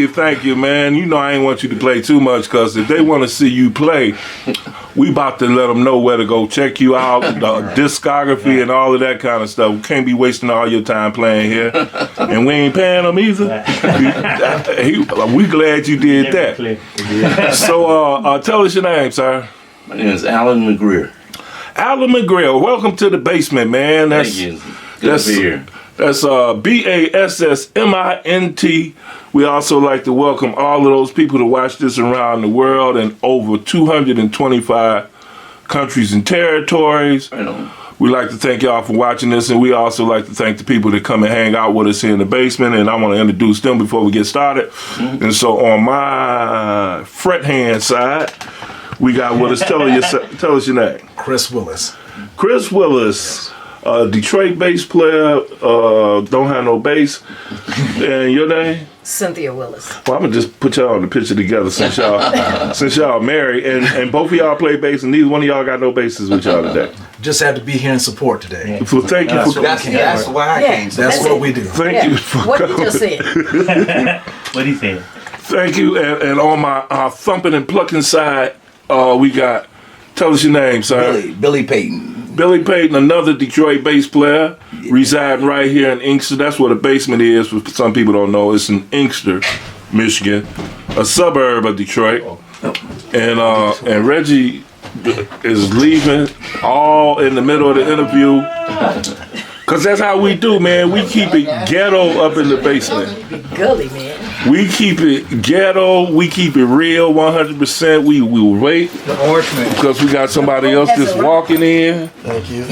Thank you, man. You know I ain't want you to play too much, because if they want to see you play, we about to let them know where to go check you out, the discography and all of that kind of stuff. We can't be wasting all your time playing here, and we ain't paying them either. We glad you did that. So tell us your name, sir. My name is Alan Mcgrier. Alan Mcgrier, welcome to the basement, man. Thank you. Good to be here. That's BASSMINT. We also like to welcome all of those people to watch this around the world in over 225 countries and territories. We like to thank y'all for watching this, and we also like to thank the people that come and hang out with us here in the basement, and I want to introduce them before we get started. And so on my fret hand side, we got with us, tell us your name. Chris Willis. Chris Willis. Detroit bass player, don't have no bass. And your name? Cynthia Willis. Well, I'm gonna just put y'all in the picture together since y'all married, and both of y'all play bass, and neither one of y'all got no basses with y'all today. Just had to be here in support today. So thank you for coming. That's why I came. That's what we do. Thank you for what coming. What you just said. What he said. Thank you, and on my thumping and plucking side, we got. Tell us your name, sir. Billy Payton. Billy Payton, another Detroit bass player, residing right here in Inkster. That's what a basement is, for some people don't know. It's in Inkster, Michigan, a suburb of Detroit. And Reggie is leaving all in the middle of the interview. Because that's how we do, man. We keep it ghetto up in the basement. Gully, man. We keep it ghetto. We keep it real, 100%. We will wait. The orange man. Because we got somebody else just walking in. Thank you.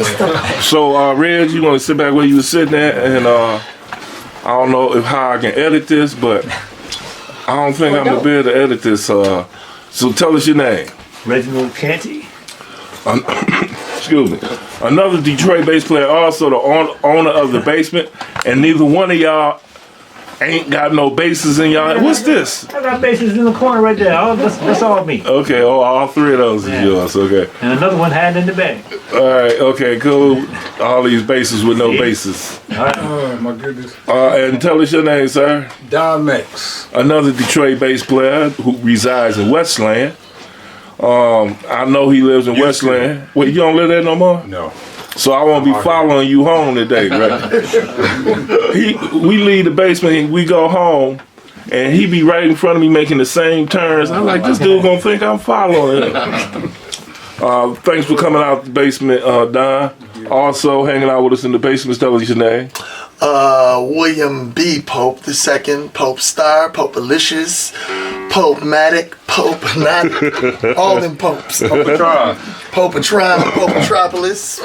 So, Reg, you want to sit back where you were sitting at? And I don't know how I can edit this, but I don't think I'm going to be able to edit this. So tell us your name. Reginald Canty. Excuse me. Another Detroit bass player, also the owner of the basement, and neither one of y'all ain't got no basses in y'all. What's this? I got basses in the corner right there. That's all me. Okay, all three of those is yours. Okay. And another one hiding in the back. All right. Okay. Cool. All these basses with no basses. All right. Oh my goodness. And tell us your name, sir. Don Max. Another Detroit bass player who resides in Westland. I know he lives in Westland. Wait, you don't live there no more? No. So I won't be following you home today, right? We leave the basement, we go home, and he be right in front of me making the same turns. I'm like, this dude gonna think I'm following him. Thanks for coming out the basement, Don. Also hanging out with us in the basement. Tell us your name. William B. Pope II, Pope Star, Pope Alicious, Pope Matic, Pope Not, all them popes. Pope Patron, Pope Metropolis.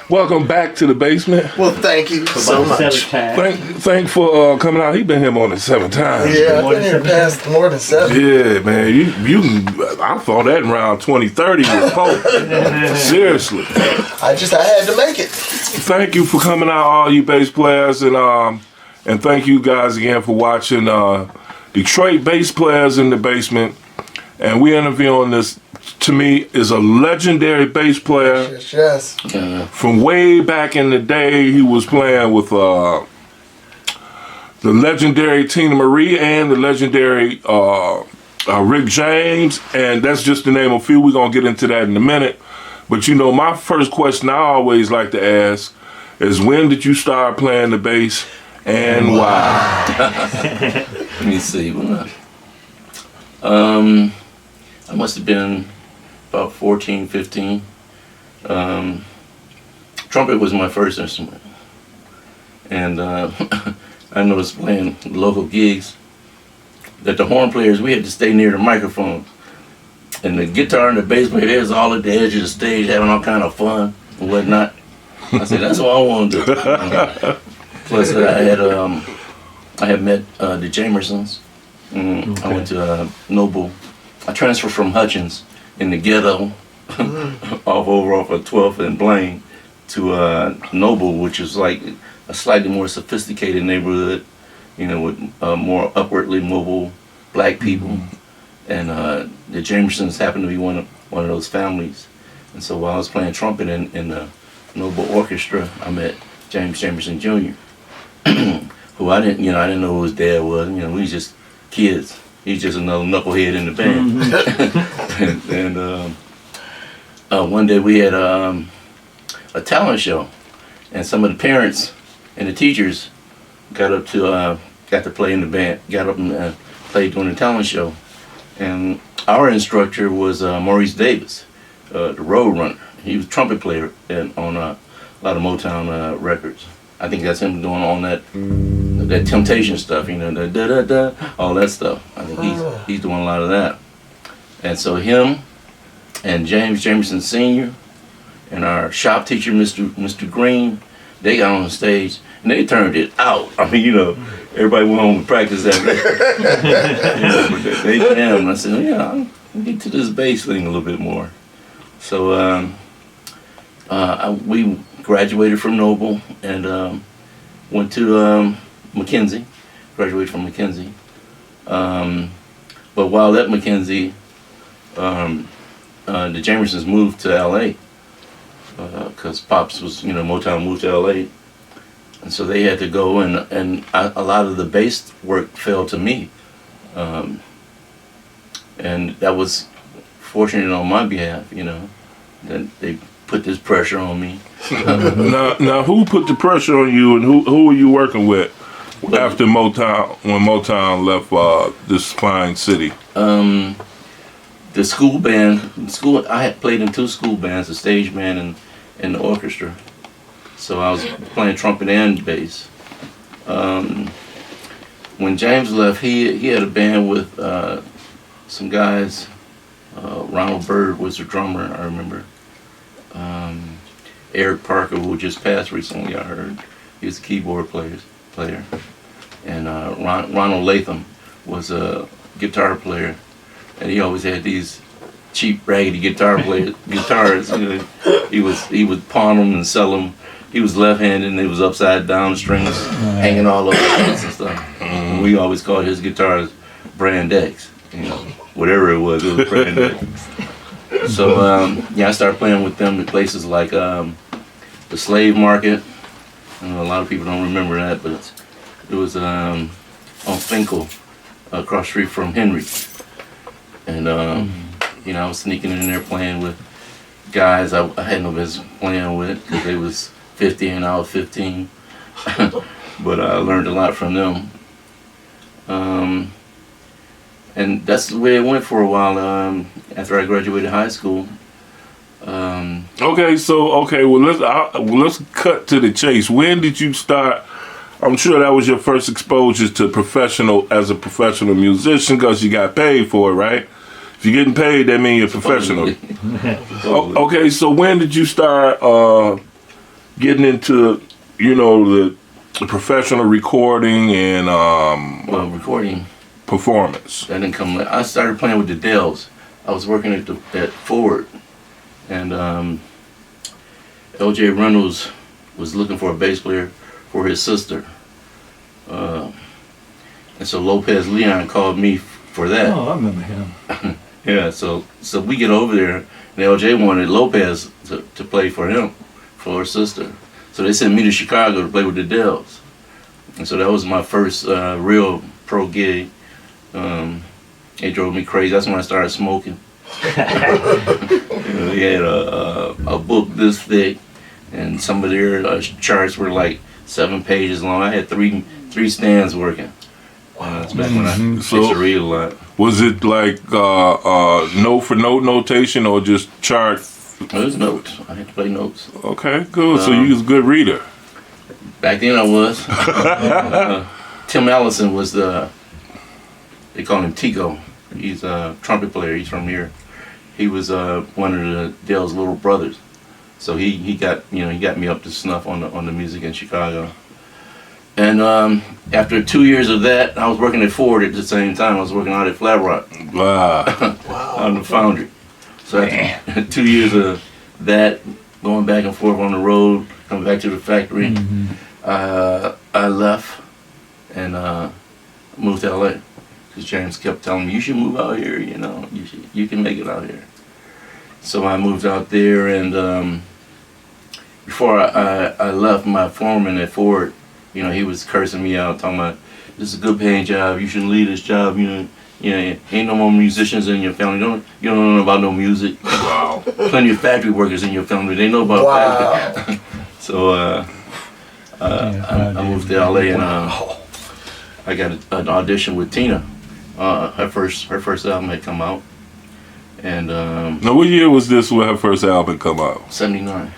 Welcome back to the basement. Well, thank you so much. Thank for coming out. He been here more than 7 times. Yeah, I've been here past more than 7. Yeah, man. You I thought that in around 2030 was Pope. Seriously. I had to make it. Thank you for coming out, all you bass players, and thank you guys again for watching Detroit Bass Players in the Basement. And we interviewing this, to me, is a legendary bass player. Yes. From way back in the day. He was playing with the legendary Teena Marie and the legendary Rick James, and that's just to name a few. We're gonna get into that in a minute. But you know, my first question I always like to ask is, when did you start playing the bass and why? Let me see. I must have been about 14, 15. Trumpet was my first instrument. And I noticed playing local gigs that the horn players, we had to stay near the microphone. And the guitar and the bass player, they was all at the edge of the stage having all kind of fun and whatnot. I said, that's what I want to do. Plus, I had met the Jamersons. I went to Noble. I transferred from Hutchins in the ghetto, off of 12th and Blaine, to Noble, which is like a slightly more sophisticated neighborhood, you know, with more upwardly mobile black people. And the Jamersons happened to be one of those families. And so while I was playing trumpet in the Noble Orchestra, I met James Jamerson Jr., who I didn't know who his dad was. You know, we was just kids. He's just another knucklehead in the band. And one day we had a talent show, and some of the parents and the teachers got to play in the band, got up and played during the talent show. And our instructor was Maurice Davis, the Road Runner. He was a trumpet player on a lot of Motown records. I think that's him doing all that Temptation stuff, you know, the da da da, all that stuff. I think he's doing a lot of that. And so him and James Jamerson Sr. and our shop teacher, Mr. Green, they got on the stage and they turned it out. I mean, you know, everybody went home and practiced that. But they jammed. And I said, yeah, I'll get to this bass thing a little bit more. So we graduated from Noble and went to McKenzie. Graduated from McKenzie. But while at McKenzie, the Jamersons moved to LA because Pops was, you know, Motown moved to LA. And so they had to go, and a lot of the bass work fell to me. And that was fortunate on my behalf, you know, that they put this pressure on me. Now, who put the pressure on you, and who were you working with after Motown, when Motown left this fine city? The school band, I had played in 2 school bands, the stage band and the orchestra. So I was playing trumpet and bass. When James left, he had a band with some guys. Ronald Bird was the drummer, I remember. Eric Parker, who just passed recently, I heard. He was a keyboard player. And Ronald Latham was a guitar player. And he always had these cheap, raggedy guitars. You know, he would pawn them and sell them. He was left-handed and they was upside down strings hanging all over and stuff. And we always called his guitars Brand X. You know, whatever it was Brand X. So I started playing with them at places like the Slave Market. I know a lot of people don't remember that, but it was on Finkel, across the street from Henry. And you know, I was sneaking in there playing with guys I had no business playing with because they was 50 and I was 15. But I learned a lot from them. And that's the way it went for a while after I graduated high school. Let's cut to the chase. When did you start? I'm sure that was your first exposure to as a professional musician, because you got paid for it, right? If you're getting paid, that means you're professional. Okay, so when did you start getting into, you know, the professional recording and recording performance? That didn't come late. I started playing with the Dells. I was working at Ford, and L.J. Reynolds was looking for a bass player for his sister. And so Lopez Leon called me for that. Oh, I remember him. Yeah, so we get over there, and LJ wanted Lopez to play for him, for her sister. So they sent me to Chicago to play with the Dells. And so that was my first real pro gig. It drove me crazy. That's when I started smoking. You know, he had a book this thick, and some of their charts were like 7 pages long. I had three stands working. That's back when I used to read a lot. Was it like note for note notation or just chart? It was notes. I had to play notes. Okay, good. So you was a good reader. Back then I was. Tim Allison was they call him Tico. He's a trumpet player. He's from here. He was one of the Dell's little brothers. So he got me up to snuff on the music in Chicago. And after 2 years of that, I was working at Ford at the same time. I was working out at Flat Rock Wow. on the foundry. So after 2 years of that, going back and forth on the road, coming back to the factory, I left and moved to LA. Because James kept telling me, you should move out here, you know, you can make it out here. So I moved out there, and before I left, my foreman at Ford, you know, he was cursing me out, talking about, this is a good paying job, you shouldn't leave this job, you know, ain't no more musicians in your family, you don't know about no music. Wow. Plenty of factory workers in your family, they know about factory. So I moved to LA, and I got an audition with Teena. Her first album had come out, and Now, what year was this when her first album come out? 79.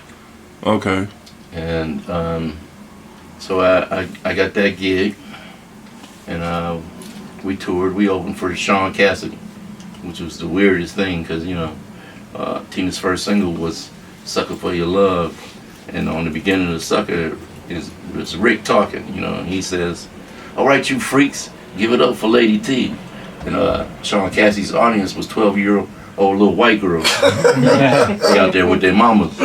Okay. And so I got that gig, and we toured. We opened for Sean Cassidy, which was the weirdest thing, because you know, Teena's first single was "Sucker for Your Love," and on the beginning of the "Sucker" is Rick talking, you know, and he says, "All right, you freaks, give it up for Lady T." And Sean Cassidy's audience was 12-year-old little white girls. They out there with their mamas.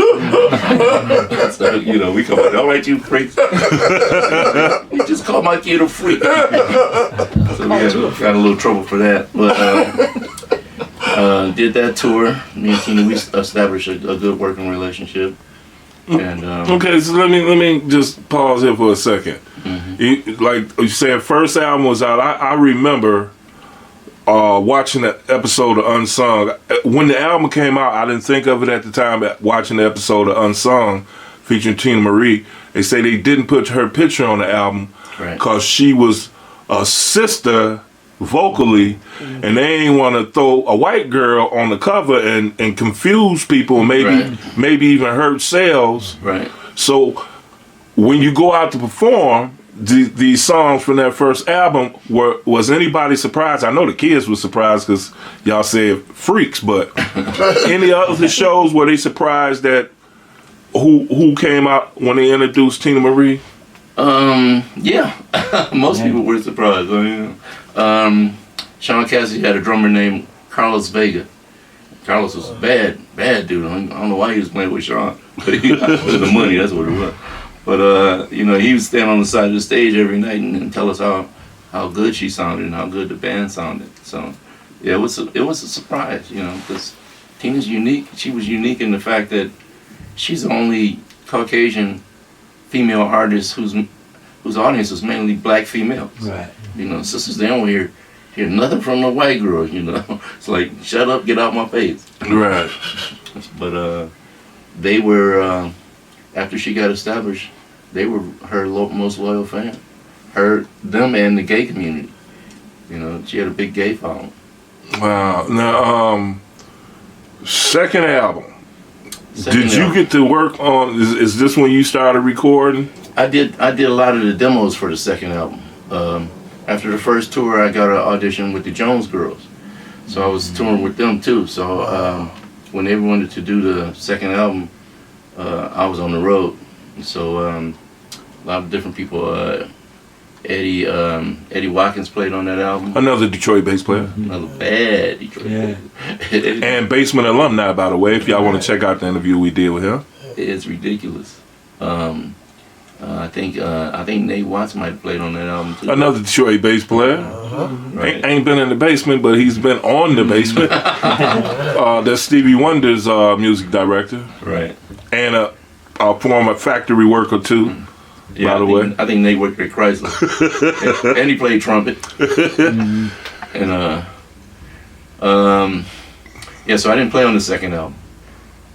So, you know, we come out, all right, you freaks. You just called my kid a freak. So we got a little trouble for that. But did that tour. Me and Teena, we established a good working relationship. And Okay, so let me just pause here for a second. Like you said, first album was out. I remember watching the episode of Unsung. When the album came out, I didn't think of it at the time. Watching the episode of Unsung featuring Teena Marie, they say they didn't put her picture on the album because she was a sister vocally, and they ain't want to throw a white girl on the cover and confuse people, maybe even hurt sales. Right. So when you go out to perform, these songs from that first album, was anybody surprised? I know the kids were surprised because y'all said freaks, but any other shows were they surprised that who came out when they introduced Teena Marie? Yeah, most people were surprised. You know, Sean Cassidy had a drummer named Carlos Vega. Carlos was a bad dude. I don't know why he was playing with Sean, but he was the money. That's what it was. But you know, he would stand on the side of the stage every night and tell us how good she sounded and how good the band sounded. So yeah, it was a surprise, you know, because Teena's unique. She was unique in the fact that she's the only Caucasian female artist whose audience was mainly black females. Right. You know, sisters, they don't hear nothing from the white girls. You know, it's like, shut up, get out my face. Right. But they were. After she got established, they were her most loyal fan. Them and the gay community. You know, she had a big gay following. Wow. Now, second album. Did you get to work on? Is this when you started recording? I did a lot of the demos for the second album. After the first tour, I got an audition with the Jones Girls, so I was touring with them too. So when they wanted to do the second album, I was on the road. So a lot of different people. Eddie Watkins played on that album. Another Detroit bass player. Another bad Detroit player. And Basement alumni, by the way, if y'all want to check out the interview we did with him. It's ridiculous. I think Nate Watts might have played on that album too. Another Detroit bass player. Right. Ain't been in the basement, but he's been on the basement. That's Stevie Wonder's music director. Right. And a former factory worker too. Yeah, by the way. I think Nate worked at Chrysler. And he played trumpet. And yeah, so I didn't play on the second album.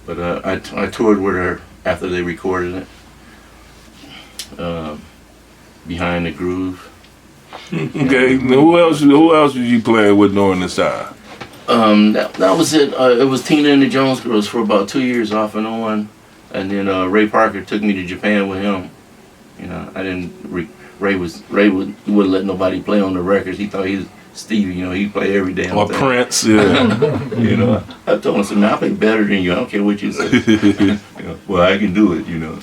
But I toured with her after they recorded it. Behind the Groove. Okay. Now, who else was you playing with during this time? That was it. It was Teena and the Jones Girls for about 2 years off and on. And then Ray Parker took me to Japan with him. You know, I didn't. Ray wouldn't let nobody play on the records. He thought he was Stevie. You know, he'd play every damn Or thing. Prince, yeah. You know, I told him, I said, man, I play better than you. I don't care what you say. You know, well, I can do it. You know,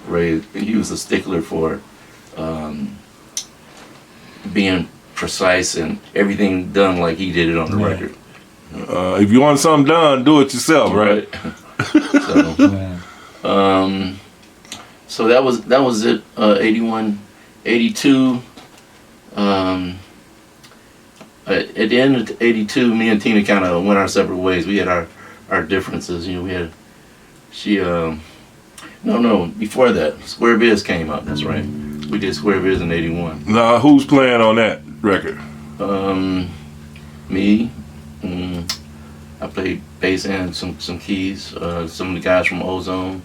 Ray, he was a stickler for being precise and everything done like he did it on the record. If you want something done, do it yourself, right? So that was it. 81, 82. At the end of 82, me and Teena kind of went our separate ways. We had our differences. You know, we had before that, Square Biz came out. That's right. We did Square Biz in 81. Now, who's playing on that record? Me. I played bass and some keys. Some of the guys from Ozone.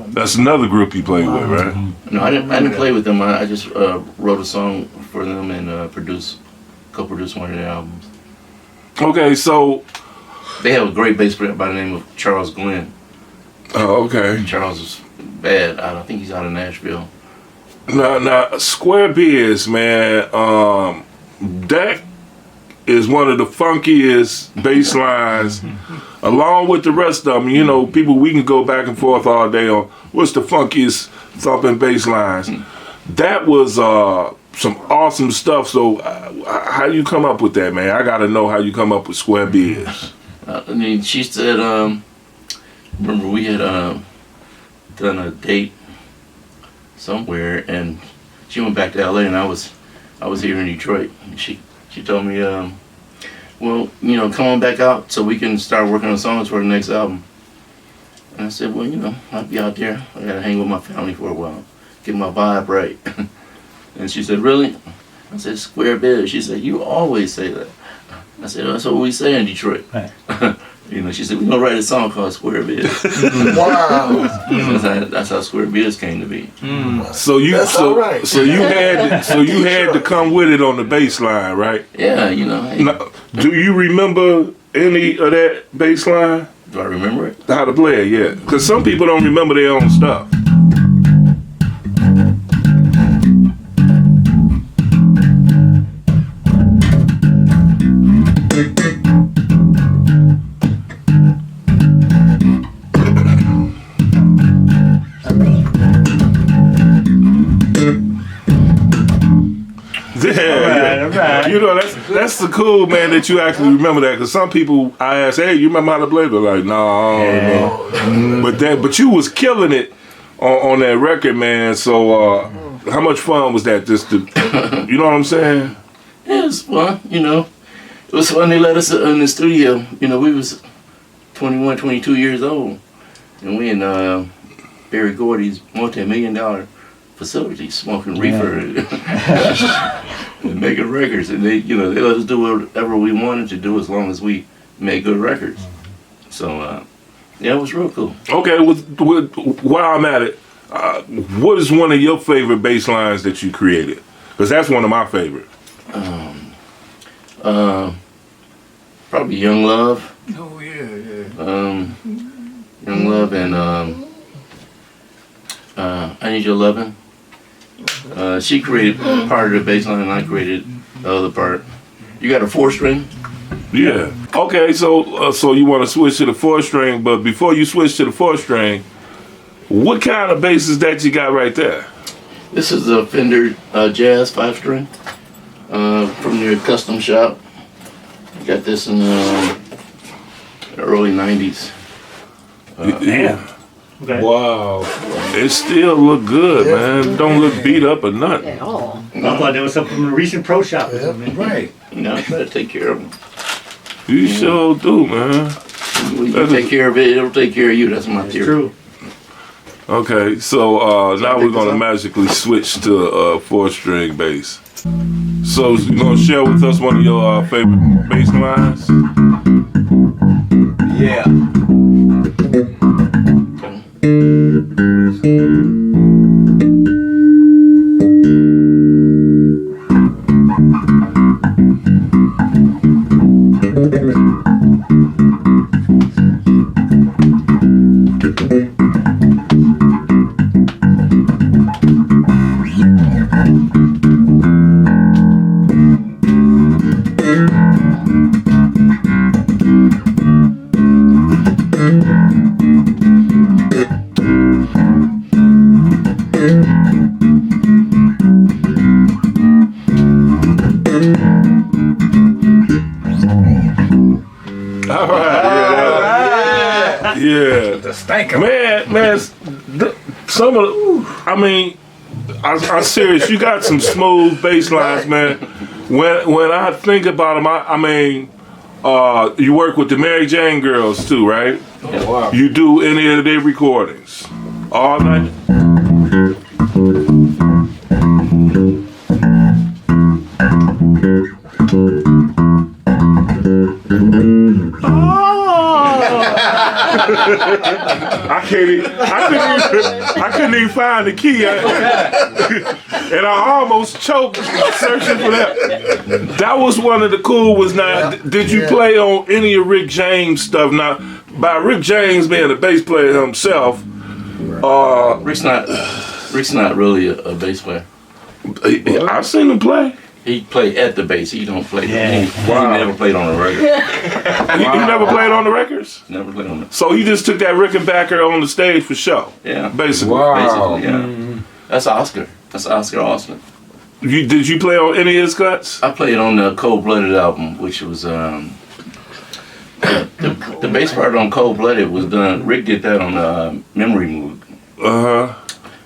That's another group you played with, right? No, I didn't play with them. I just wrote a song for them and co-produced one of their albums. Okay, so They have a great bass player by the name of Charles Glenn. oh, okay. Charles is bad. I think he's out of Nashville. Now, Square Biz, man, that is one of the funkiest bass lines, along with the rest of them. You know, people, we can go back and forth all day on what's the funkiest thumping bass lines. That was some awesome stuff. So, how you come up with that, man? I got to know how you come up with Square Biz. I mean, she said, remember we had done a date somewhere, and she went back to LA, and I was here in Detroit. And she told me, well, you know, come on back out so we can start working on songs for the next album. And I said, well, you know, I'll be out there. I gotta hang with my family for a while, get my vibe right. And she said, really? I said, Square Biz. She said, you always say that. I said, that's what we say in Detroit. Right. You know, she said, we're gonna write a song called Square Biz. Wow. That's how Square Biz came to be. So you That's all right. so you had to come with it on the bass line, right? Yeah, you know. Hey, Now, do you remember any of that bass line? do I remember it? How to play it, yeah. Because some people don't remember their own stuff. Yeah, All right. You know, that's the cool, man, that you actually remember that. Because some people, I ask, hey, you remember how to play? They're like, no, I don't know. But you was killing it on that record, man. So how much fun was that? Just to, you know what I'm saying? Yeah, it was fun, you know. It was fun. They let us in the studio. You know, we was 21, 22 years old. And we in Barry Gordy's multi-million-dollar facility smoking reefer and making records. And they let us do whatever we wanted to do as long as we made good records. So, yeah, it was real cool. Okay, while I'm at it, what is one of your favorite bass lines that you created? Because that's one of my favorite. Probably Young Love. Oh yeah. Young Love and I Need Your Lovin'. She created part of the bass line and I created the other part. You got a 4-string? Yeah. Okay, so you want to switch to the 4-string, but before you switch to the 4-string, what kind of bass is that you got right there? This is a Fender Jazz 5-string from your custom shop. Got this in the early 90s. Damn. Okay. Wow. It still look good, man. Don't look beat up or nothing. At all. I thought there was something from a recent pro shop or something. Right. You know, I try to take care of them. You sure do, man. When you take care of it, it'll take care of you. That's my It's theory. true. Okay, so now I we're pick gonna this up? magically switch to 4-string bass. So you gonna share with us one of your favorite bass lines? Yeah. The stanker. Man, some of the, I mean, I'm serious. You got some smooth bass lines, man. When I think about them, I mean, you work with the Mary Jane girls too, right? Oh, wow. You do any of their recordings all night? I couldn't even find the key, and I almost choked searching for that. That was one of the cool ones. Now, did you play on any of Rick James stuff? Now, by Rick James being a bass player himself, Rick's not really a bass player. I've seen him play. He play at the bass. He don't play. Yeah. He never played on a record. You never played on the records? Never played on it. So he just took that Rickenbacker on the stage for show. Yeah. Basically. Basically, yeah. That's Oscar. That's Oscar Austin. Did you play on any of his cuts? I played on the Cold Blooded album, which was the bass part on Cold Blooded was done. Rick did that on Memory Mood.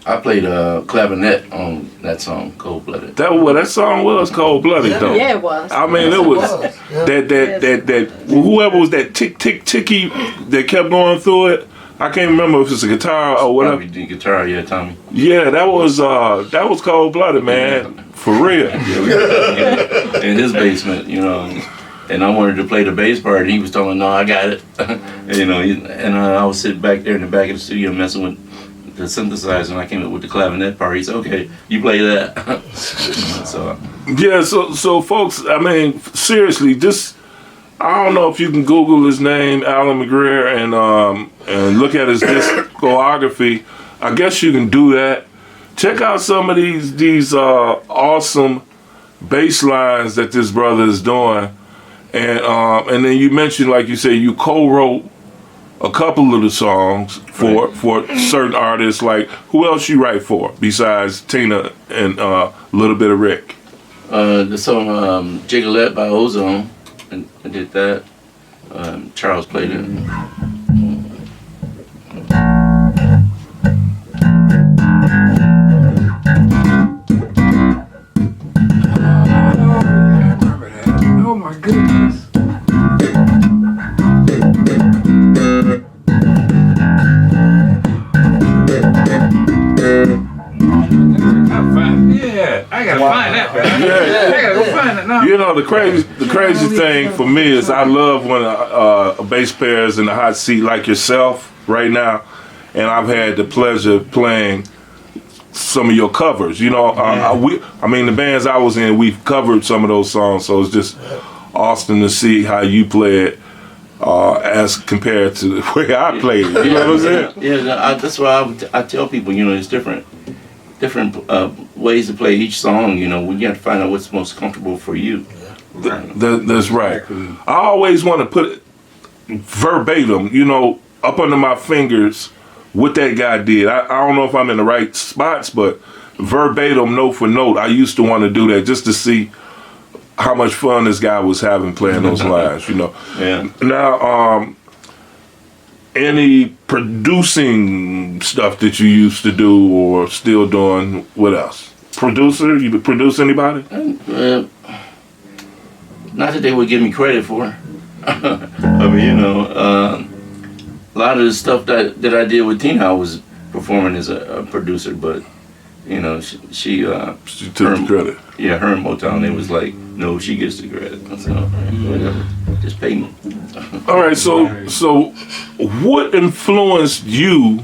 I played clavinet on that song, Cold Blooded. That song was Cold Blooded though. Yeah, it was. I mean, it was that whoever was that ticky that kept going through it. I can't remember if it's a guitar or whatever. Probably the guitar, yeah, Tommy. Yeah, that was Cold Blooded, man, for real. In his basement, you know, and I wanted to play the bass part, and he was telling me, "No, I got it," you know. And I was sitting back there in the back of the studio messing with the synthesizer, and I came up with the clavinet part. He said, "Okay, you play that." So yeah, so folks, I mean, seriously, I don't know if you can Google his name, Alan Mcgrier, and look at his discography. I guess you can do that. Check out some of these awesome bass lines that this brother is doing, and then you mentioned, like you said, you co-wrote a couple of the songs for certain artists. Like, who else you write for besides Teena and a little bit of Rick? The song "Jiggalette" by Ozone, and I did that. Charles played it. Oh my goodness. I gotta find that. I gotta go find it now. You know, the crazy thing for me is I love when a bass player is in the hot seat like yourself right now, and I've had the pleasure of playing some of your covers. You know, I mean, the bands I was in, we've covered some of those songs, so it's just awesome to see how you play it as compared to the way I played it. You know what I'm saying? Yeah, that's why I tell people, you know, it's different ways to play each song. You know, we got to find out what's most comfortable for you. That's right. I always want to put it verbatim, you know, up under my fingers what that guy did. I don't know if I'm in the right spots, but verbatim, note for note, I used to want to do that just to see how much fun this guy was having playing those lines, you know. Yeah. Now, any producing stuff that you used to do or still doing? What else? Producer? You produce anybody? Not that they would give me credit for. I mean, you know, a lot of the stuff that I did with Teena, I was performing as a producer, but you know, she took the credit. Yeah, her and Motown, they was like, no, she gets the credit. So whatever, just pay me. All right, so what influenced you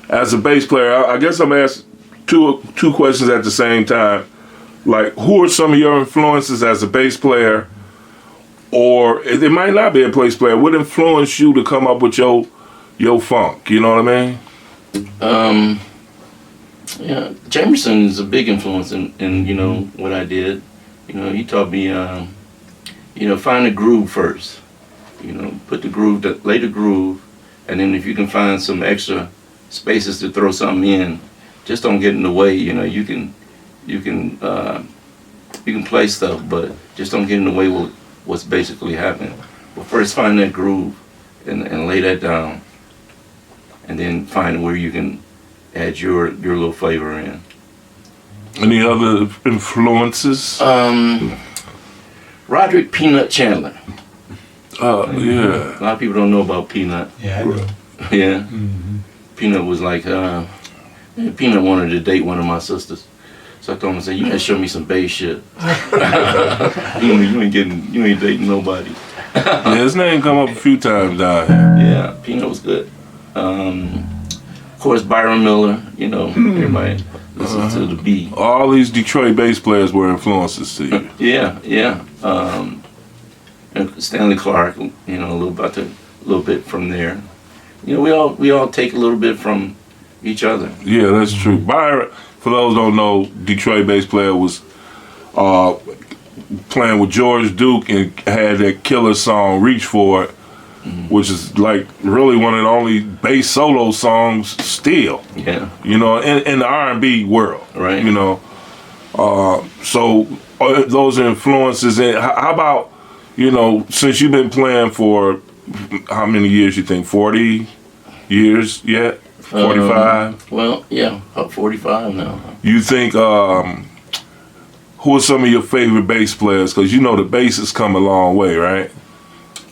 as a bass player? I guess I'm asking two questions at the same time. Like, who are some of your influences as a bass player? Or it might not be a bass player. What influenced you to come up with your funk? You know what I mean? Yeah, Jamerson is a big influence in you know what I did. You know, he taught me you know, find the groove first. You know, put the groove, lay the groove, and then if you can find some extra spaces to throw something in, just don't get in the way. You know, you can play stuff, but just don't get in the way with what's basically happening. But first find that groove and lay that down. and then find where you can add your little flavor in. Any other influences? Roderick Peanut Chandler. Yeah. A lot of people don't know about Peanut. Yeah, I know. Yeah. Peanut was like, Peanut wanted to date one of my sisters. So I told him, I said, you gotta show me some bass shit. you ain't dating nobody. Yeah, his name come up a few times down here. Yeah, Peanut was good. Of course, Byron Miller, you know, everybody listens to the B. All these Detroit bass players were influences to you. Yeah. And Stanley Clark, you know, a little bit from there. You know, we all take a little bit from each other. Yeah, that's true. Byron, for those who don't know, Detroit bass player was playing with George Duke and had that killer song "Reach For It," which is like really one of the only bass solo songs still. Yeah. You know, in the R&B world. Right. You know, so those are influences. And how about, you know, since you've been playing for how many years you think? 40 years yet? 45? Well, yeah, about 45 now. You think, who are some of your favorite bass players? Because you know the bass has come a long way, right?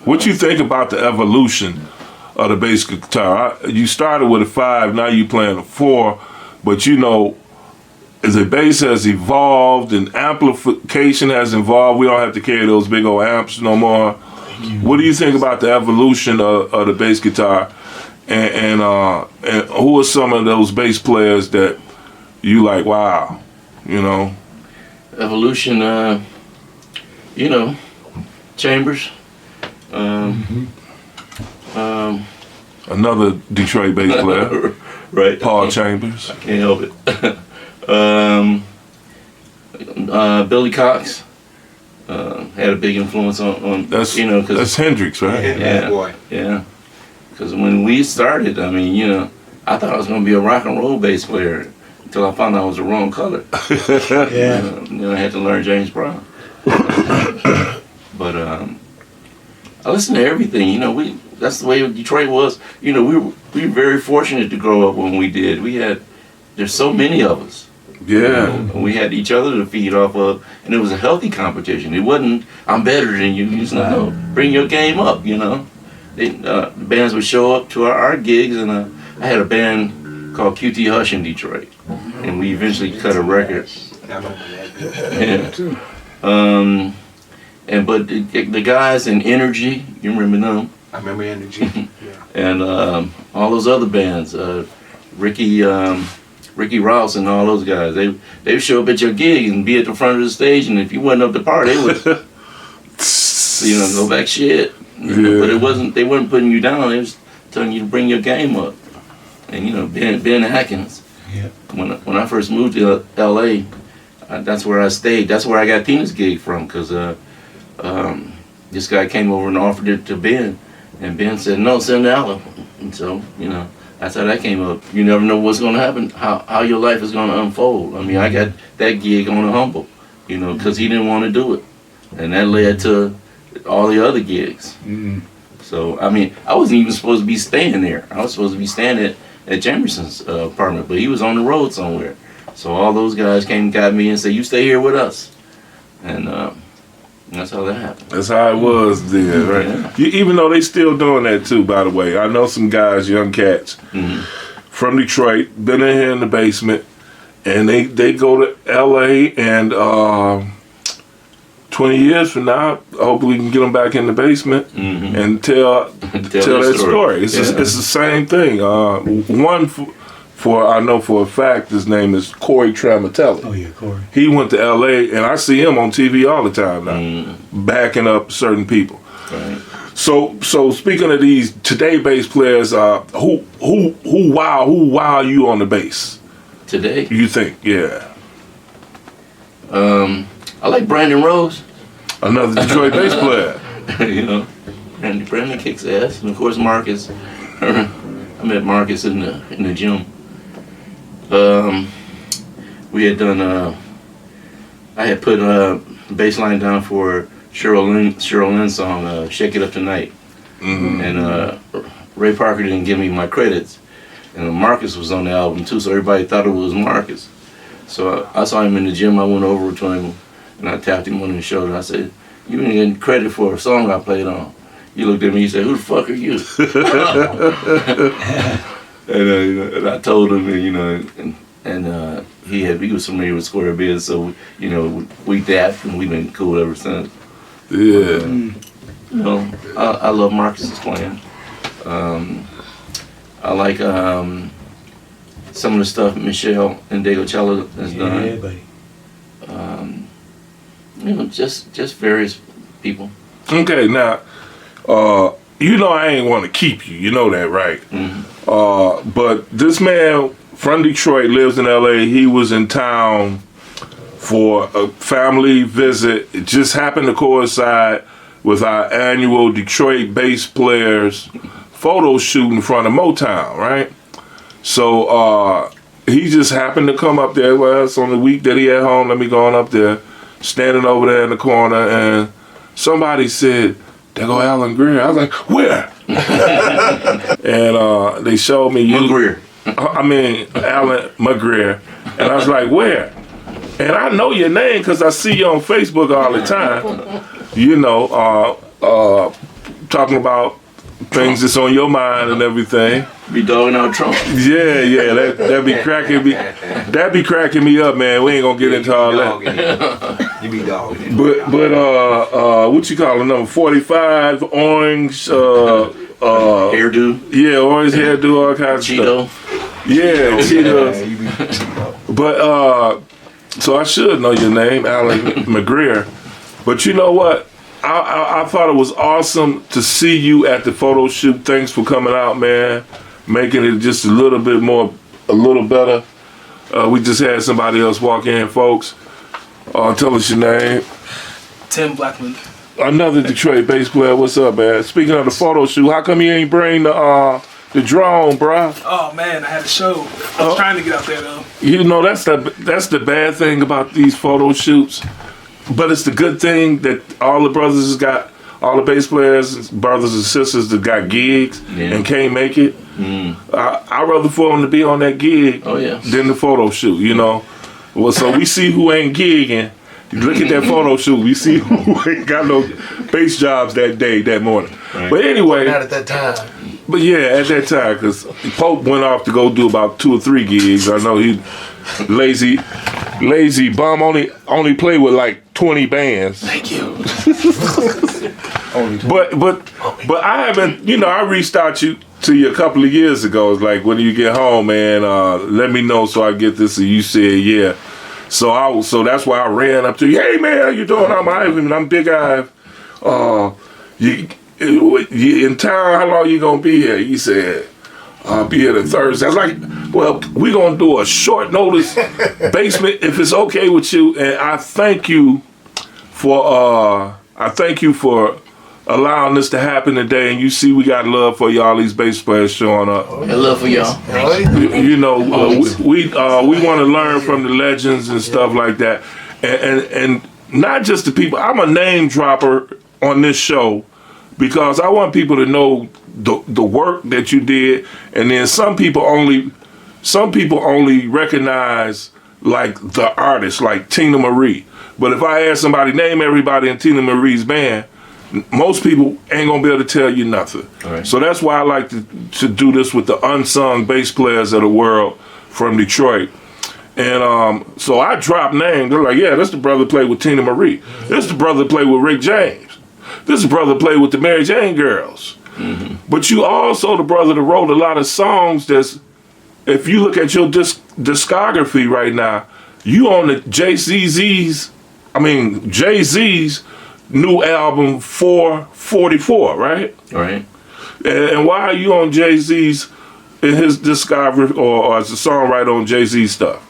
What you think about the evolution of the bass guitar? You started with a 5, now you playing a 4, but you know, as the bass has evolved and amplification has evolved, we don't have to carry those big old amps no more. What do you think about the evolution of the bass guitar? And who are some of those bass players that you like, wow, you know? Evolution, you know, Chambers. Another Detroit bass player, Right. Paul Chambers. Can't help it. Billy Cox had a big influence on That's, you know, that's Hendrix, right? Yeah. Boy. Yeah, because when we started, I mean, you know, I thought I was going to be a rock and roll bass player until I found out I was the wrong color. Yeah. Then I had to learn James Brown. But I listened to everything. You know, that's the way Detroit was. You know, we were very fortunate to grow up when we did. There's so many of us. Yeah. You know, we had each other to feed off of, and it was a healthy competition. It wasn't, I'm better than you. You just no, bring your game up, you know. The bands would show up to our gigs, and I had a band called QT Hush in Detroit, and we eventually cut a record. I remember that. Yeah. But the guys in Energy, you remember them? I remember Energy. Yeah. And all those other bands, Ricky Rouse and all those guys, they would show up at your gig and be at the front of the stage, and if you wasn't up to par, they would, you know, go back shit. Yeah. But they weren't putting you down. They was telling you to bring your game up. And you know, Ben Atkins. Yeah. When I first moved to L.A., that's where I stayed. That's where I got Teena's gig from, because this guy came over and offered it to Ben, and Ben said no, send to Ella. And so, you know, that's how that came up. You never know what's going to happen, how your life is going to unfold. I mean, I got that gig on a humble, you know, because he didn't want to do it, and that led to all the other gigs. So, I mean, I wasn't even supposed to be staying there. I was supposed to be staying at Jamerson's apartment, but he was on the road somewhere. So all those guys came and got me and said, you stay here with us. And that's how that happened. That's how it was then, right? Yeah. Even though they still doing that too, by the way. I know some guys, young cats, from Detroit, been in here in the basement, and they go to L.A. and 20 years from now, hopefully we can get them back in the basement and tell that story. It's the same thing. One for I know for a fact, his name is Corey Tramatelli. Oh yeah, Corey. He went to L.A. and I see him on TV all the time now, backing up certain people. Right. So speaking of these today bass players, who wow you on the bass Today, you think? Yeah, I like Brandon Rose. another Detroit bass player. You know, Brandon kicks ass, and of course Marcus. I met Marcus in the gym. We had done. I had put a bass line down for Cheryl Lynn's song "Shake It Up Tonight," and Ray Parker didn't give me my credits, And Marcus was on the album too, so everybody thought it was Marcus. So I saw him in the gym. I went over to him and I tapped him on the shoulder. I said, "You ain't getting credit for a song I played on." He looked at me. He said, "Who the fuck are you?" and I told him, and he was familiar with Square Biz, so we dapped and we've been cool ever since. Yeah. I love Marcus's playing. I like some of the stuff Michelle and Dago Cello has done. Yeah, buddy. Just various people. Okay, now, I ain't want to keep you. You know that, right? Mm-hmm. But this man from Detroit lives in LA. He was in town for a family visit. It just happened to coincide with our annual Detroit bass players photo shoot in front of Motown, right? So he just happened to come up there. Well, it's on the week that he at home. Let me go on up there, standing over there in the corner, and somebody said, "There go Alan Greer." I was like, "Where?" And they showed me you. Mcgrier. Alan Mcgrier. And I was like, "Where?" And I know your name because I see you on Facebook all the time. Talking about things that's on your mind and everything. Be dogging out Trump. Yeah, that'd be cracking me up, man. We ain't gonna get into all that. You be dogging. But what you call it? Number 45, orange, Hairdo. yeah, orange hairdo, all kinds of stuff. Cheeto. Yeah, Cheetos. But so I should know your name, Alan Mcgrier. But you know what? I thought it was awesome to see you at the photo shoot. Thanks for coming out, man. Making it just a little better. We just had somebody else walk in, folks. Tell us your name. Tim Blackman. Another Detroit bass player. What's up, man? Speaking of the photo shoot, how come you ain't bring the drone, bruh? Oh man, I had a show. I was trying to get out there though. That's the bad thing about these photo shoots. But it's the good thing that all the brothers got, all the bass players, brothers and sisters that got gigs and can't make it. I'd rather for them to be on that gig than the photo shoot, Well, so we see who ain't gigging. Look at that photo shoot. We see who ain't got no bass jobs that morning. Right. But anyway. Not at that time. But yeah, at that time, because Pope went off to go do about 2 or 3 gigs. I know he lazy bum only play with like 20 bands. Thank you. but I haven't, I reached out to you a couple of years ago. It's like, when you get home, man, let me know so I get this. And you said, yeah. So that's why I ran up to you. Hey man, how you doing? I'm Ivan. I'm Big Ive. You in town? How long you gonna be here? You said, I'll be here Thursday. I was like, well, we're gonna do a short notice basement if it's okay with you. And I thank you for allowing this to happen today. And you see, we got love for y'all. These bass players showing up. And love for y'all. We want to learn from the legends and stuff like that, and not just the people. I'm a name dropper on this show because I want people to know the work that you did, and then some people only recognize like the artist, like Teena Marie. But if I ask somebody, name everybody in Teena Marie's band, most people ain't gonna be able to tell you nothing. Right. So that's why I like to do this with the unsung bass players of the world from Detroit. And so I drop names. They're like, yeah, that's the brother that played with Teena Marie. This is the brother that played with Rick James. This is the brother that played with the Mary Jane Girls. Mm-hmm. But you also the brother that wrote a lot of songs that's, if you look at your discography right now, you on the Jay-Z's new album 444, right? Right. And why are you on Jay-Z's in his discography or as a songwriter on Jay-Z's stuff?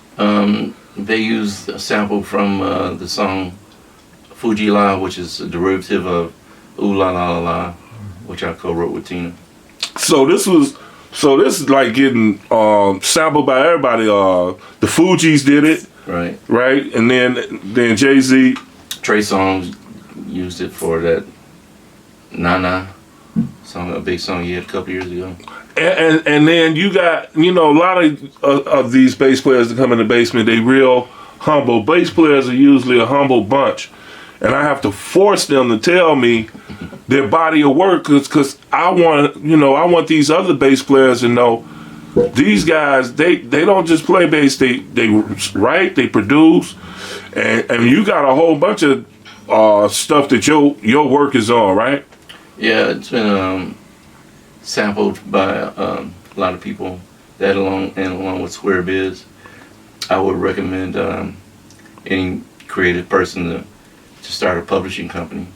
They used a sample from the song Fuji La, which is a derivative of Ooh La La La La, which I co-wrote with Teena. So this is like getting sampled by everybody. The Fugees did it. Right. Right? And then Jay-Z. Trey Songz used it for that Nana. a big song he had a couple years ago. And then you got, a lot of these bass players that come in the basement, they real humble. Bass players are usually a humble bunch. And I have to force them to tell me their body of work because I want these other bass players to know these guys, they don't just play bass, they write, they produce, and you got a whole bunch of stuff that your work is on, right? Yeah, it's been sampled by a lot of people. That along with Square Biz, I would recommend any creative person to start a publishing company.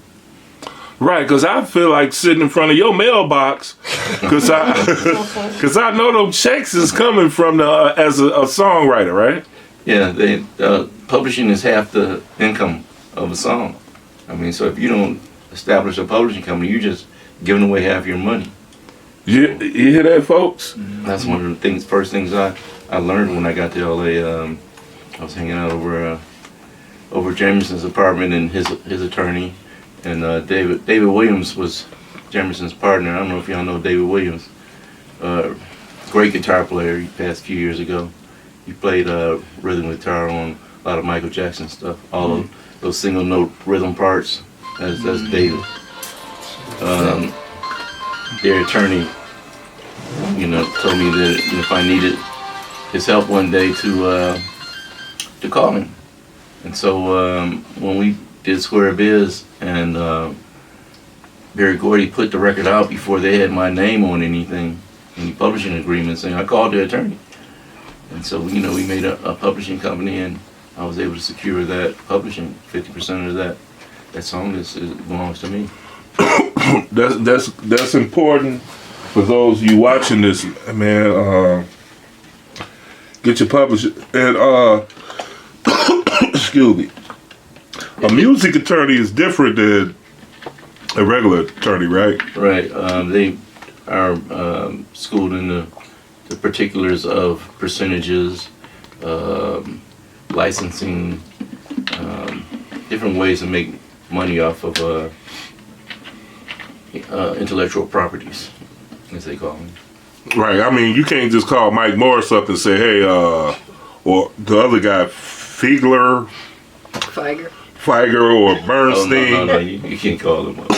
Right, because I feel like sitting in front of your mailbox, because I know those checks is coming from as a songwriter, right? Yeah, publishing is half the income of a song. I mean, so if you don't establish a publishing company, you're just giving away half your money. You hear that, folks? That's one of the first things I learned when I got to LA. I was hanging out over Jameson's apartment and his attorney, and David Williams was Jameson's partner. I don't know if y'all know David Williams. Great guitar player. He passed a few years ago. He played rhythm guitar on a lot of Michael Jackson stuff. All of those single note rhythm parts. That's David. Their attorney, told me that if I needed his help one day to call him. And so when we did Square Biz and Barry Gordy put the record out before they had my name on anything, any publishing agreements, and I called the attorney. And so we made a publishing company, and I was able to secure that publishing. 50% of that song belongs to me. That's important for those of you watching this, man. Get your publisher and excuse me. A music attorney is different than a regular attorney, right? Right. They are schooled in the particulars of percentages, licensing, different ways to make money off of intellectual properties, as they call them. Right. I mean, you can't just call Mike Morris up and say, hey, or the other guy, Feiger or Bernstein. Oh, no, you can't call them up.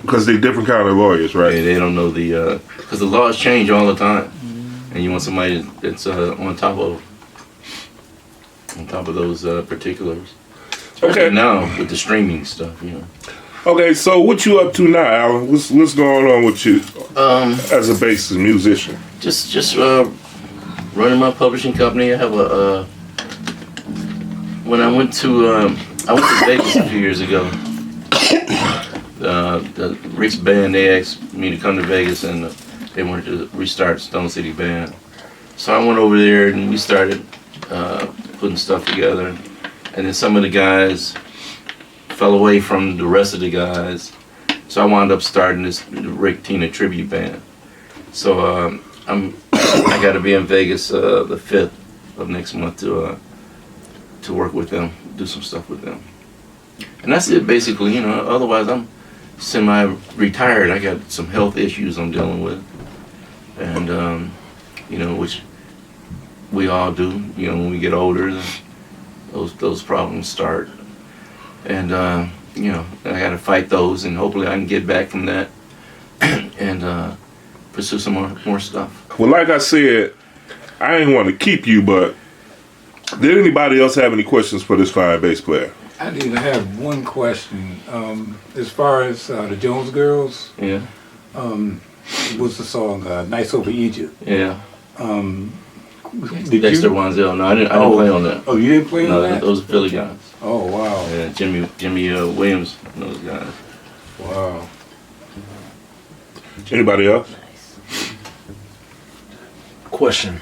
Because they're different kind of lawyers, right? Yeah, they don't know because the laws change all the time, and you want somebody that's on top of those particulars. Especially now with the streaming stuff, Okay, so what you up to now, Alan? What's going on with you as a bassist musician? Just running my publishing company. I have when I went to Vegas a few years ago. The Rick's band, they asked me to come to Vegas, and they wanted to restart Stone City Band. So I went over there and we started putting stuff together. And then some of the guys fell away from the rest of the guys. So I wound up starting this Rick Tina tribute band. So I got to be in Vegas the 5th of next month to work with them, do some stuff with them. And that's it basically, otherwise I'm semi-retired. I got some health issues I'm dealing with. And, which we all do, when we get older, those problems start. And, I got to fight those, and hopefully I can get back from that and pursue some more stuff. Well, like I said, I didn't want to keep you, but did anybody else have any questions for this fine bass player? I did have one question. As far as the Jones Girls, Yeah. what's the song "Nights Over Egypt"? Yeah. Did Dexter you? Wanzel. No, I didn't play on that. Oh, you didn't play No, on that? those are Philly guys. Oh, wow. Yeah, Jimmy Williams, and those guys. Wow. Anybody else? Question.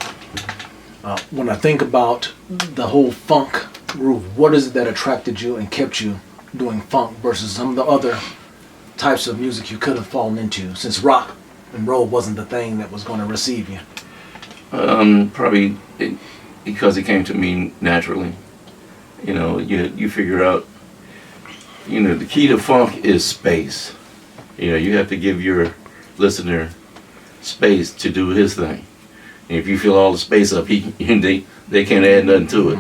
When I think about the whole funk groove, what is it that attracted you and kept you doing funk versus some of the other types of music you could have fallen into, since rock and roll wasn't the thing that was going to receive you? Probably because it came to me naturally. You figure out, the key to funk is space. You have to give your listener space to do his thing. And if you fill all the space up, they can't add nothing to it.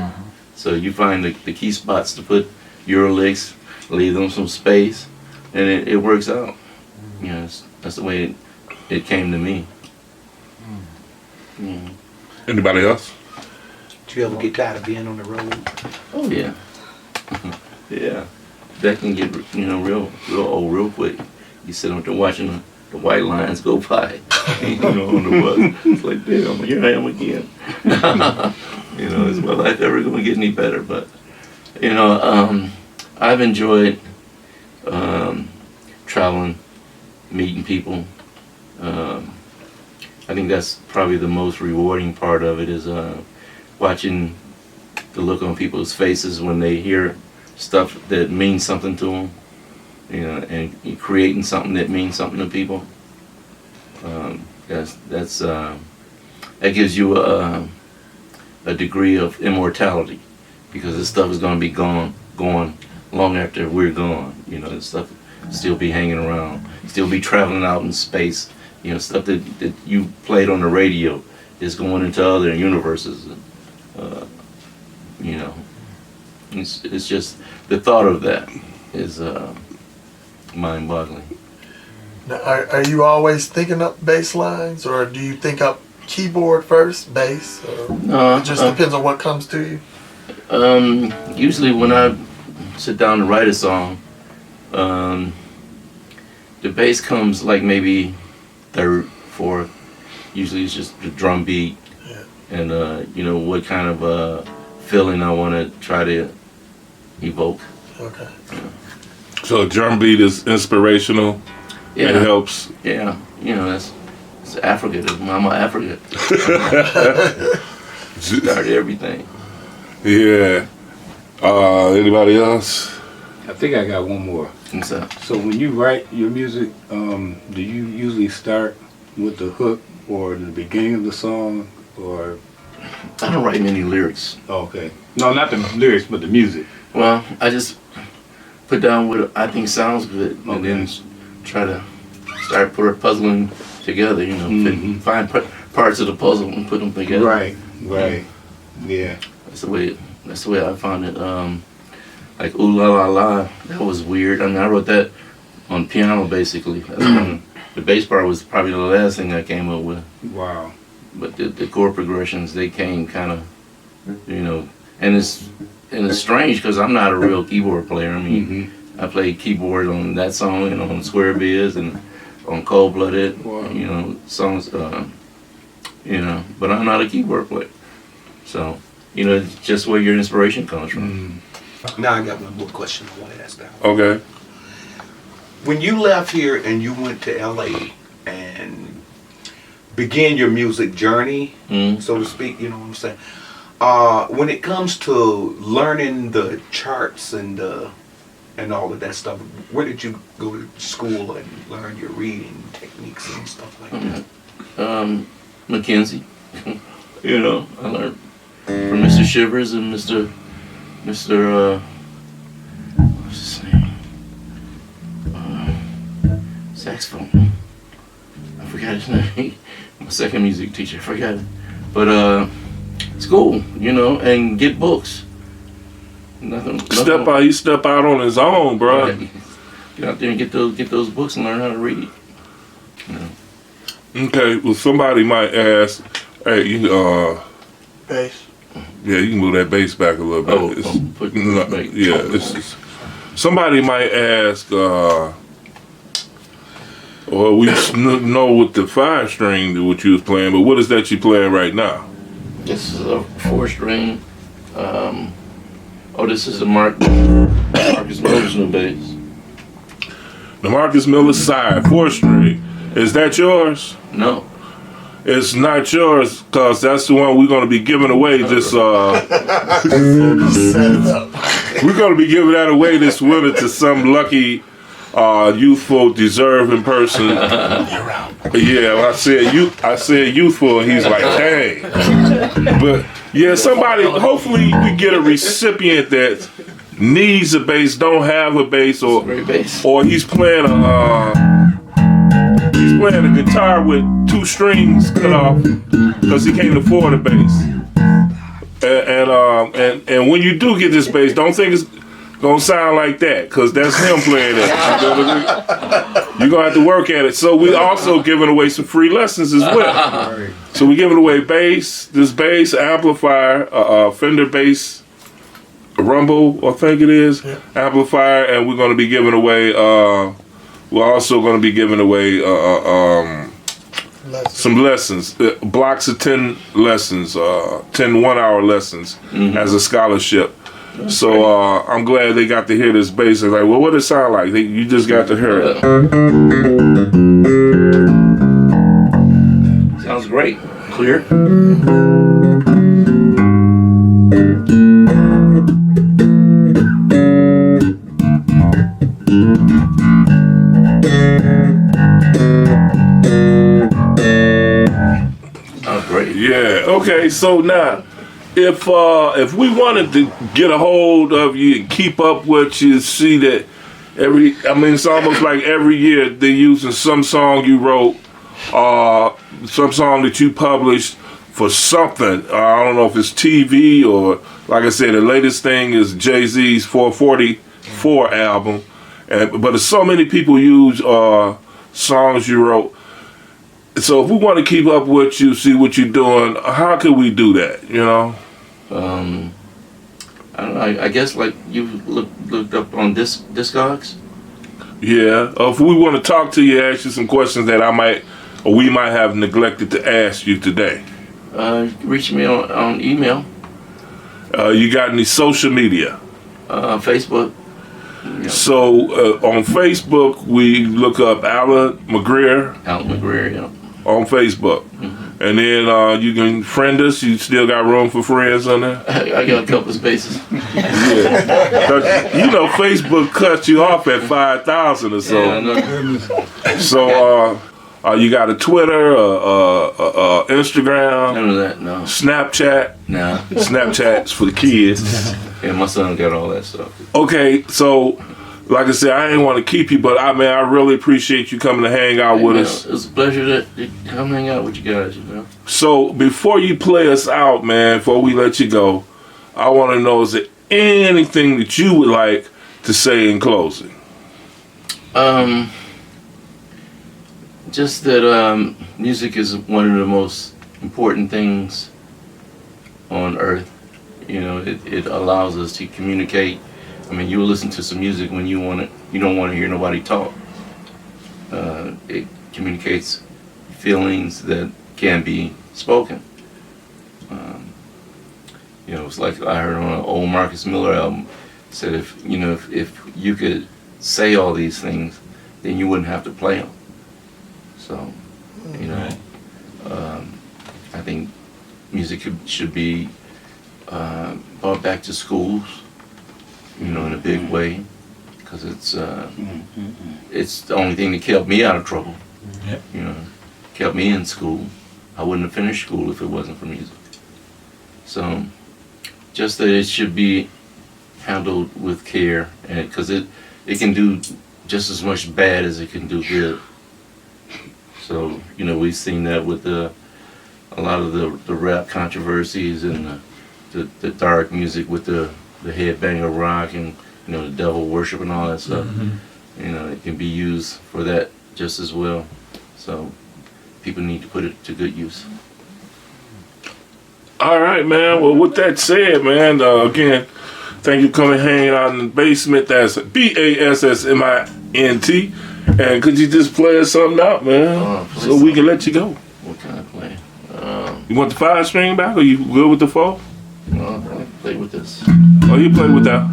So you find the key spots to put your licks, leave them some space, and it works out. You know, that's the way it came to me. Yeah. Anybody else? Did you ever get tired of being on the road? Oh yeah, yeah. That can get real old real quick. You sit up there watching the white lines go by, on the bus. It's like, damn, here I am again. Is my life ever going to get any better? But I've enjoyed traveling, meeting people. I think that's probably the most rewarding part of it is watching the look on people's faces when they hear stuff that means something to them, and creating something that means something to people. That gives you a degree of immortality, because this stuff is going to be going long after we're gone. This stuff still be hanging around, still be traveling out in space. Stuff that you played on the radio is going into other universes. It's just the thought of that is mind-boggling. Now, are you always thinking up bass lines, or do you think up keyboard first, bass? It just depends on what comes to you. Usually when I sit down to write a song, the bass comes like maybe third, fourth. Usually it's just the drum beat, and what kind of feeling I want to try to evoke. Okay. So drum beat is inspirational. Yeah. It helps. Yeah, it's Africa. Mama Africa. Started everything. Yeah. Anybody else? I think I got one more. What's up? So when you write your music, do you usually start with the hook or the beginning of the song, or? I don't write any lyrics. Oh, okay. No, not the lyrics, but the music. Well, I just put down what I think sounds good, and then try to start puzzling together. Find parts of the puzzle and put them together. Right. Yeah. That's the way I found it. Like Ooh La La La, that was weird. I mean, I wrote that on piano basically. That's when the bass part was probably the last thing I came up with. Wow. But the chord progressions, they came kind of, and it's strange because I'm not a real keyboard player. I mean, I played keyboard on that song and on Square Biz and on Cold Blooded, songs, but I'm not a keyboard player. So, it's just where your inspiration comes from. Now I got one more question I want to ask now. Okay. When you left here and you went to LA and began your music journey, so to speak, you know what I'm saying? When it comes to learning the charts and all of that stuff, where did you go to school and learn your reading techniques and stuff like that? Mackenzie. I learned from Mr. Shivers and Mr. what's his name? Saxophone. I forgot his name. My second music teacher, I forgot it. But school, and get books. He step out on his own, bro. Right. Get out there and get those books and learn how to read. Okay, well, somebody might ask, hey, Bass. yeah, you can move that bass back a little bit. Somebody might ask, well, we know with the 5-string what you was playing, but what is that you playing right now? This is a 4-string. This is a Marcus Miller's new bass. The Marcus Miller side 4-string. Is that yours? No. It's not yours, cause that's the one we're gonna be giving away this. We're gonna be giving that away this winter to some lucky, youthful, deserving person. Yeah, well, I said youthful, and he's like, dang. But yeah, somebody. Hopefully, we get a recipient that needs a bass, don't have a bass, or he's playing a. playing a guitar with 2 strings cut off because he can't afford a bass. And when you do get this bass, don't think it's gonna sound like that, because that's him playing it. You're gonna have to work at it. So we also giving away some free lessons as well. So we're giving away this bass amplifier, Fender bass, Rumble, I think it is, amplifier, and we're gonna be giving away. We're also gonna be giving away some lessons, blocks of 10 lessons, 10 one-hour lessons as a scholarship. So I'm glad they got to hear this bass. It's like, well, what does it sound like? You just got to hear it. Sounds great. Clear. Sounds great. Yeah. Okay. So now, if we wanted to get a hold of you and keep up with you, see that it's almost like every year they're using some song you wrote, some song that you published for something. I don't know if it's TV or, like I said, the latest thing is Jay-Z's 444 album. But there's so many people use songs you wrote. So if we want to keep up with you, see what you're doing, how can we do that, you know? I don't know. I guess like you looked up on Discogs. Yeah. If we want to talk to you, ask you some questions that we might have neglected to ask you today. Reach me on email. You got any social media? Facebook. Yeah. So on Facebook, we look up Alan Mcgrier. Alan Mcgrier, yeah. On Facebook. And then you can friend us. You still got room for friends on there? I got a couple of spaces. Yeah. You know, Facebook cuts you off at 5,000 or so. Yeah, I know. So you got a Twitter, Instagram, None of that, no. Snapchat. Nah. Snapchat's for the kids. Yeah, my son got all that stuff. Okay, so like I said, I didn't want to keep you, but I really appreciate you coming to hang out with us. It's a pleasure to come hang out with you guys, you know. So before you play us out, man, before we let you go, I want to know, is there anything that you would like to say in closing? Just that music is one of the most important things on earth. You know, it allows us to communicate. I mean, you will listen to some music when you don't want to hear nobody talk. It communicates feelings that can be spoken. You know, it's like I heard on an old Marcus Miller album, said if you could say all these things, then you wouldn't have to play them. So, you know, I think music should be brought back to schools, you know, in a big way, because it's the only thing that kept me out of trouble. You know, kept me in school. I wouldn't have finished school if it wasn't for music. So, just that it should be handled with care, and because it can do just as much bad as it can do good. So, you know, we've seen that with a lot of the rap controversies and the dark music with the headbanger rock and, you know, the devil worship and all that stuff. You know, it can be used for that just as well. So people need to put it to good use. All right, man. Well, with that said, man, again, thank you for coming hanging out in the basement. That's BASSMINT. And could you just play us something out, man, so we can let you go? What kind of play? You want the 5-string back, or you good with the 4? No, I'll play with this. Oh, you play with that.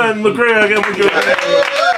son, Mcgrier. Give him a good hand.